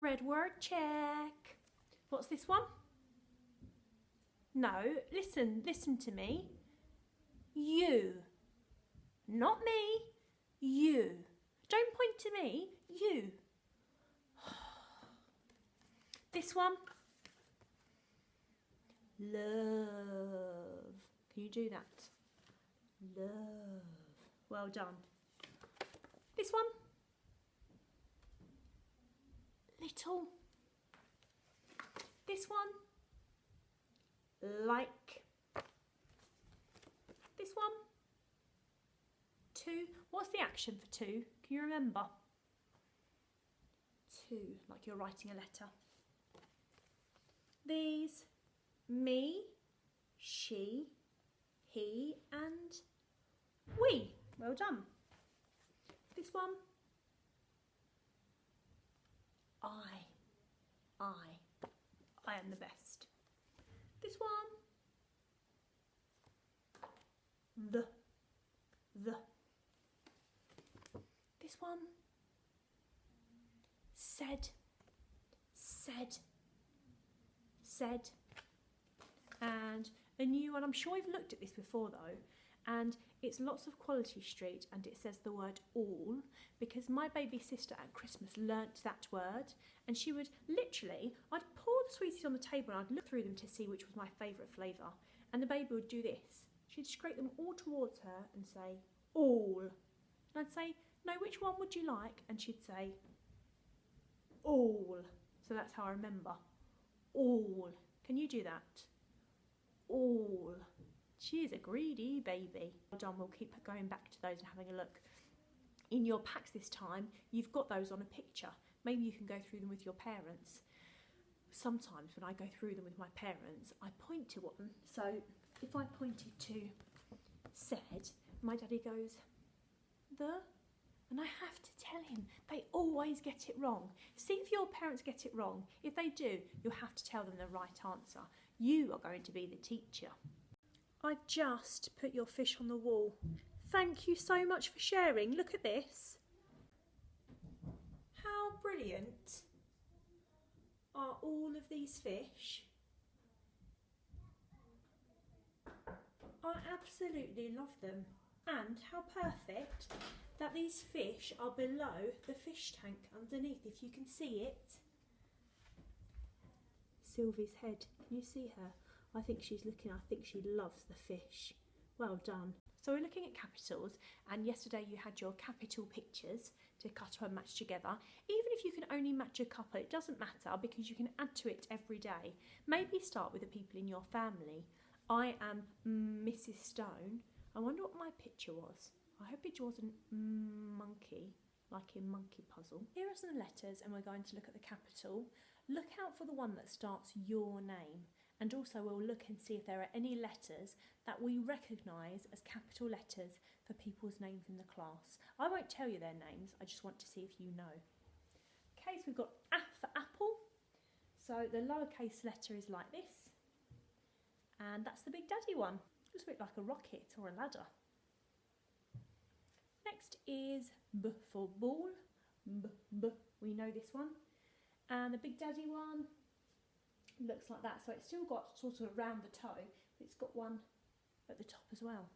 Red word check. What's this one? No, listen to me. You. Not me. You. Don't point to me. You. This one. Love. Can you do that? Love. Well done. This one. Little. This one. Like. This one. Two. What's the action for two? Can you remember? Two, like you're writing a letter. These. Me, she, he and we. Well done. This one. I am the best. This one. The. This one. Said. And a new one, I'm sure you've looked at this before though, and it's lots of Quality Street, and it says the word all, because my baby sister at Christmas learnt that word, and she would literally, I'd pour the sweeties on the table and I'd look through them to see which was my favourite flavour, and the baby would do this. She'd scrape them all towards her and say, all. And I'd say, no, which one would you like? And she'd say, all. So that's how I remember. All. Can you do that? All. She is a greedy baby. Well done, we'll keep going back to those and having a look. In your packs this time, you've got those on a picture. Maybe you can go through them with your parents. Sometimes when I go through them with my parents, I point to one. So if I pointed to said, my daddy goes, the, and I have to tell him. They always get it wrong. See if your parents get it wrong. If they do, you'll have to tell them the right answer. You are going to be the teacher. I've just put your fish on the wall. Thank you so much for sharing. Look at this. How brilliant are all of these fish? I absolutely love them. And how perfect that these fish are below the fish tank underneath, if you can see it. Sylvie's head, can you see her? I think she's looking, I think she loves the fish. Well done. So we're looking at capitals, and yesterday you had your capital pictures to cut and match together. Even if you can only match a couple, it doesn't matter because you can add to it every day. Maybe start with the people in your family. I am Mrs. Stone. I wonder what my picture was. I hope it wasn't monkey, like in Monkey Puzzle. Here are some letters and we're going to look at the capital. Look out for the one that starts your name. And also we'll look and see if there are any letters that we recognise as capital letters for people's names in the class. I won't tell you their names, I just want to see if you know. Okay, so we've got A for apple. So the lowercase letter is like this. And that's the Big Daddy one. Looks a bit like a rocket or a ladder. Next is B for ball. B. We know this one. And the Big Daddy one looks like that. So it's still got sort of around the toe, but it's got one at the top as well.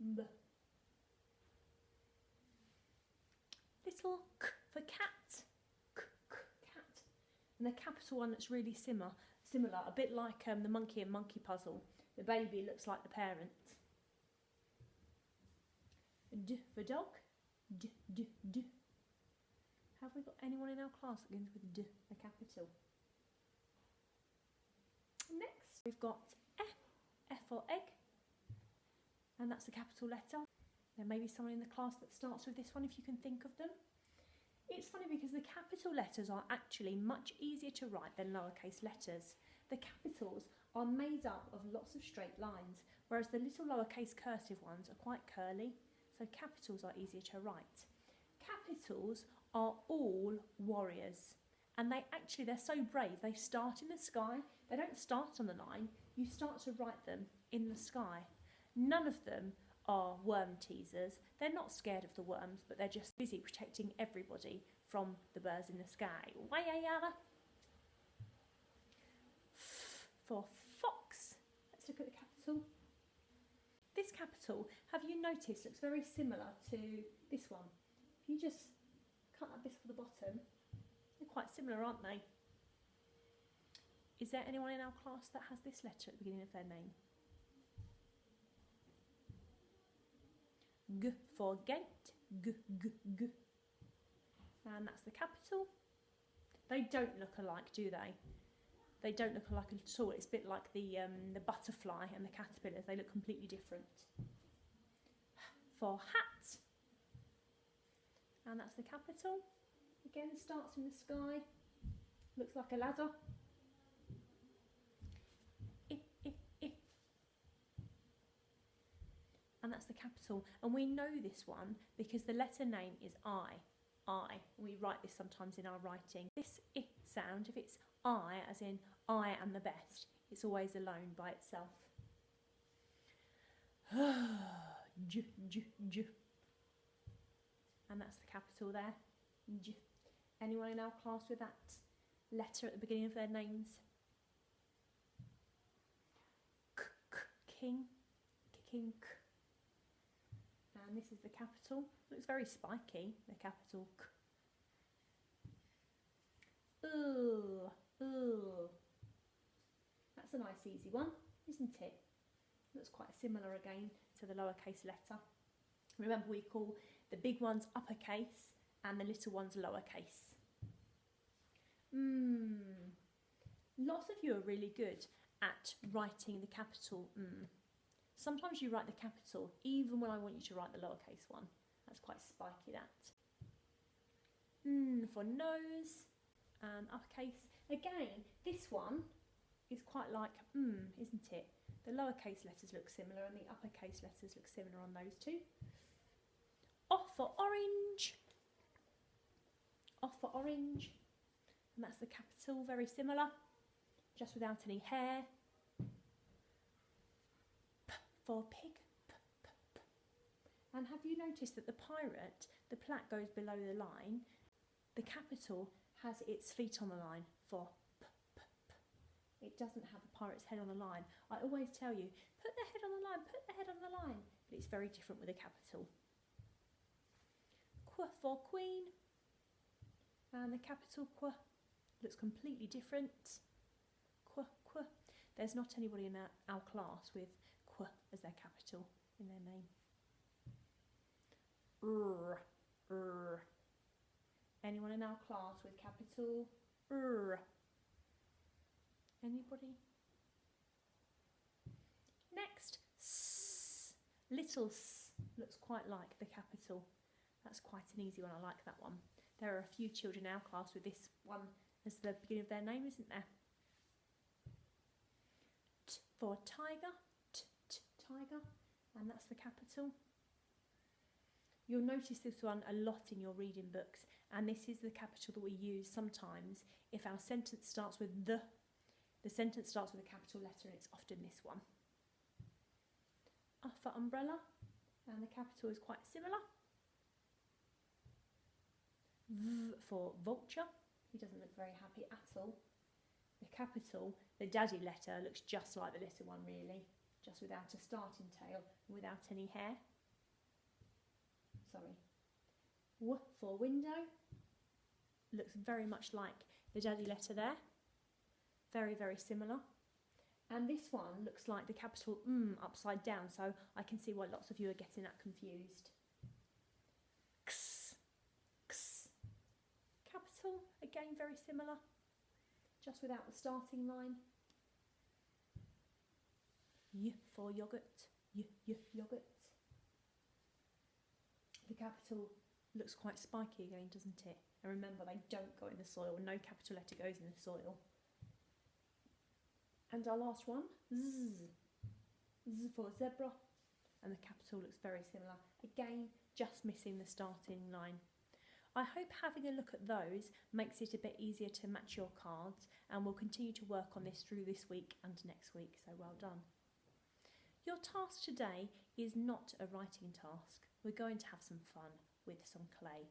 B. Little K for cat. K, cat. And the capital one that's really similar, a bit like the monkey and monkey puzzle. The baby looks like the parent. D for dog. D. Have we got anyone in our class that begins with D, the capital? Next, we've got F for egg. And that's the capital letter. There may be someone in the class that starts with this one if you can think of them. It's funny because the capital letters are actually much easier to write than lowercase letters. The capitals are made up of lots of straight lines, whereas the little lowercase cursive ones are quite curly, so capitals are easier to write. Capitals are all warriors, and they're so brave. They start in the sky, they don't start on the line, you start to write them in the sky. None of them are worm teasers. They're not scared of the worms, but they're just busy protecting everybody from the birds in the sky. For fox. Let's look at the capital. This capital, have you noticed, looks very similar to this one. If you just cut that bit off the bottom, they're quite similar, aren't they? Is there anyone in our class that has this letter at the beginning of their name? G for gate. G, g, g. And that's the capital. They don't look alike, do they? They don't look alike at all. It's a bit like the butterfly and the caterpillars. They look completely different. For hat. And that's the capital. Again, starts in the sky. Looks like a ladder. And that's the capital. And we know this one because the letter name is I. I. We write this sometimes in our writing. This I sound, if it's I, as in I am the best, it's always alone by itself. J, j, j. And that's the capital there. J. Anyone in our class with that letter at the beginning of their names? K, k, king, king, k. And this is the capital. Looks very spiky, the capital K. Ooh, ooh. That's a nice easy one, isn't it? Looks quite similar again to the lowercase letter. Remember, we call the big ones uppercase and the little ones lowercase. Lots of you are really good at writing the capital Sometimes you write the capital even when I want you to write the lowercase one. That's quite spiky, that. For nose and uppercase. Again, this one is quite like isn't it? The lowercase letters look similar and the uppercase letters look similar on those two. Off for orange. Off for orange. And that's the capital, very similar, just without any hair. For pig. P, p, p. And have you noticed that the pirate, the plat goes below the line, the capital has its feet on the line for p, p, p. It doesn't have the pirate's head on the line. I always tell you, put the head on the line, put the head on the line. But it's very different with a capital. Qu for queen. And the capital qu looks completely different. Qu, qu. There's not anybody in our class with qu as their capital in their name. R, r. Anyone in our class with capital R? Anybody? Next, S. Little s looks quite like the capital. That's quite an easy one. I like that one. There are a few children in our class with this one as the beginning of their name, isn't there? T for tiger. T, t, tiger. And that's the capital. You'll notice this one a lot in your reading books, and this is the capital that we use sometimes if our sentence starts with the sentence starts with a capital letter, and it's often this one. For umbrella, and the capital is quite similar. V for vulture. He doesn't look very happy at all. The capital, the daddy letter, looks just like the little one really, just without a starting tail and without any hair. Sorry. W for window. Looks very much like the daddy letter there. Very, very similar. And this one looks like the capital upside down, so I can see why lots of you are getting that confused. X, x. Capital, again very similar, just without the starting line. Y for yogurt. Y, yogurt. The capital looks quite spiky again, doesn't it? And remember, they don't go in the soil. No capital letter goes in the soil. And our last one, Z. Z for zebra. And the capital looks very similar. Again, just missing the starting line. I hope having a look at those makes it a bit easier to match your cards, and we'll continue to work on this through this week and next week, so well done. Your task today is not a writing task. We're going to have some fun with some clay.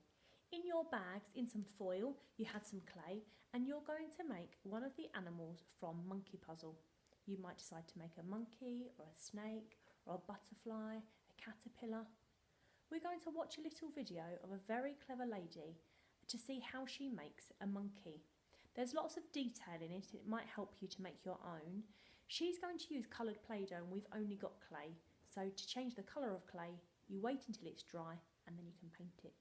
In your bags, in some foil, you had some clay, and you're going to make one of the animals from Monkey Puzzle. You might decide to make a monkey or a snake or a butterfly, a caterpillar. We're going to watch a little video of a very clever lady to see how she makes a monkey. There's lots of detail in it, it might help you to make your own. She's going to use coloured Play-Doh and we've only got clay. So to change the colour of clay, you wait until it's dry and then you can paint it.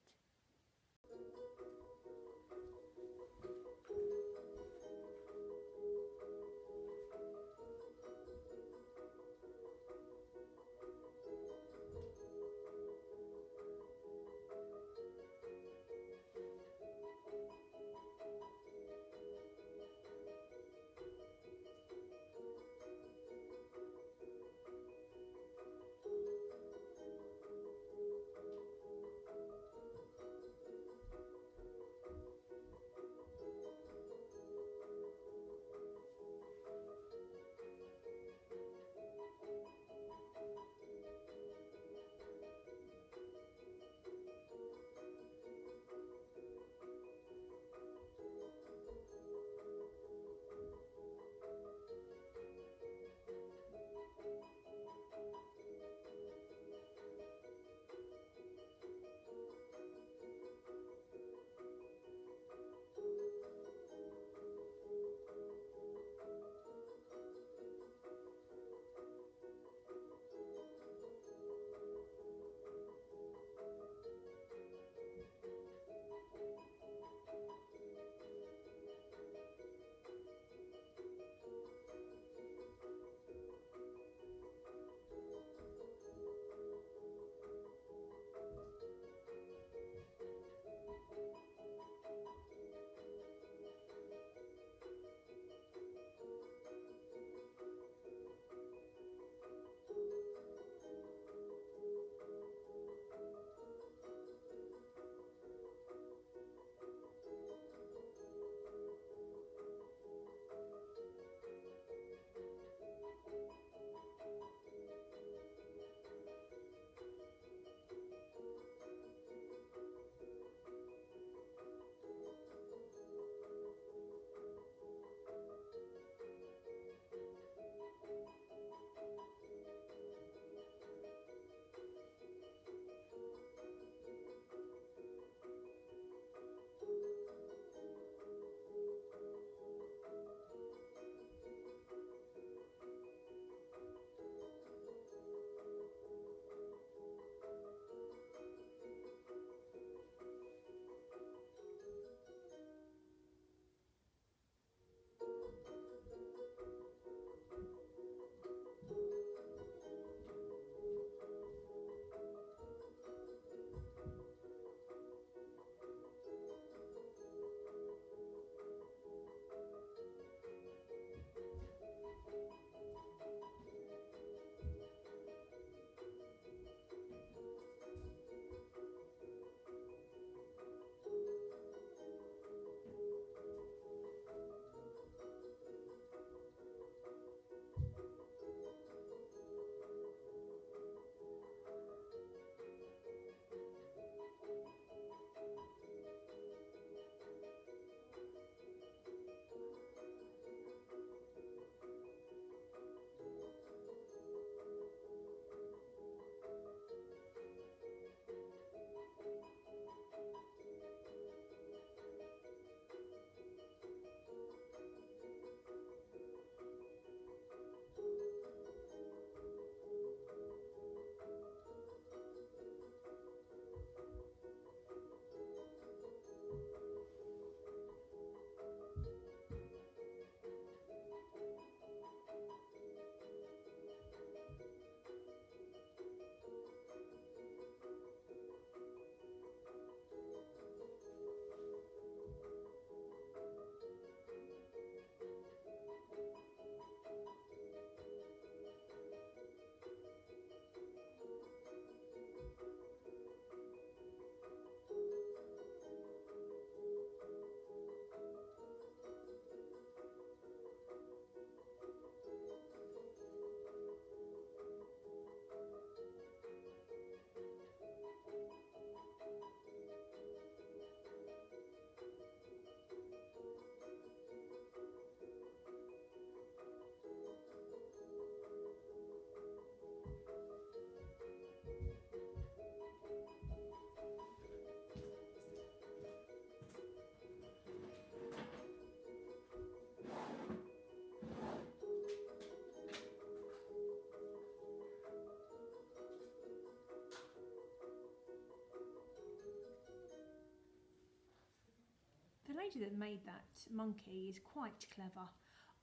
lady that made that monkey is quite clever.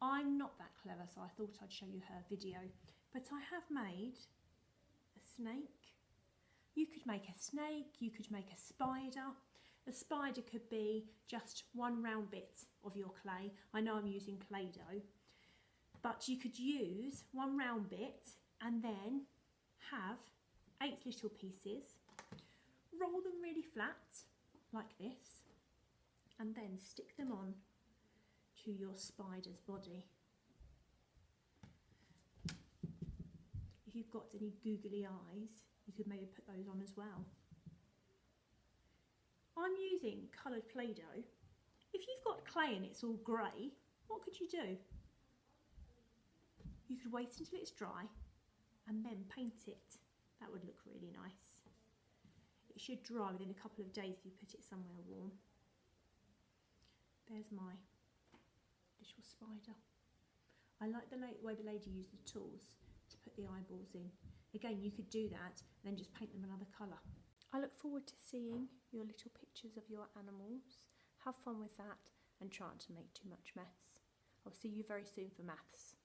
I'm not that clever, so I thought I'd show you her video. But I have made a snake. You could make a snake, you could make a spider. A spider could be just one round bit of your clay. I know I'm using Play-Doh, but you could use one round bit and then have 8 little pieces, roll them really flat like this, and then stick them on to your spider's body. If you've got any googly eyes, you could maybe put those on as well. I'm using coloured Play-Doh. If you've got clay and it's all grey, what could you do? You could wait until it's dry and then paint it. That would look really nice. It should dry within a couple of days if you put it somewhere warm. There's my little spider. I like the way the lady used the tools to put the eyeballs in. Again, you could do that and then just paint them another colour. I look forward to seeing your little pictures of your animals. Have fun with that and try not to make too much mess. I'll see you very soon for maths.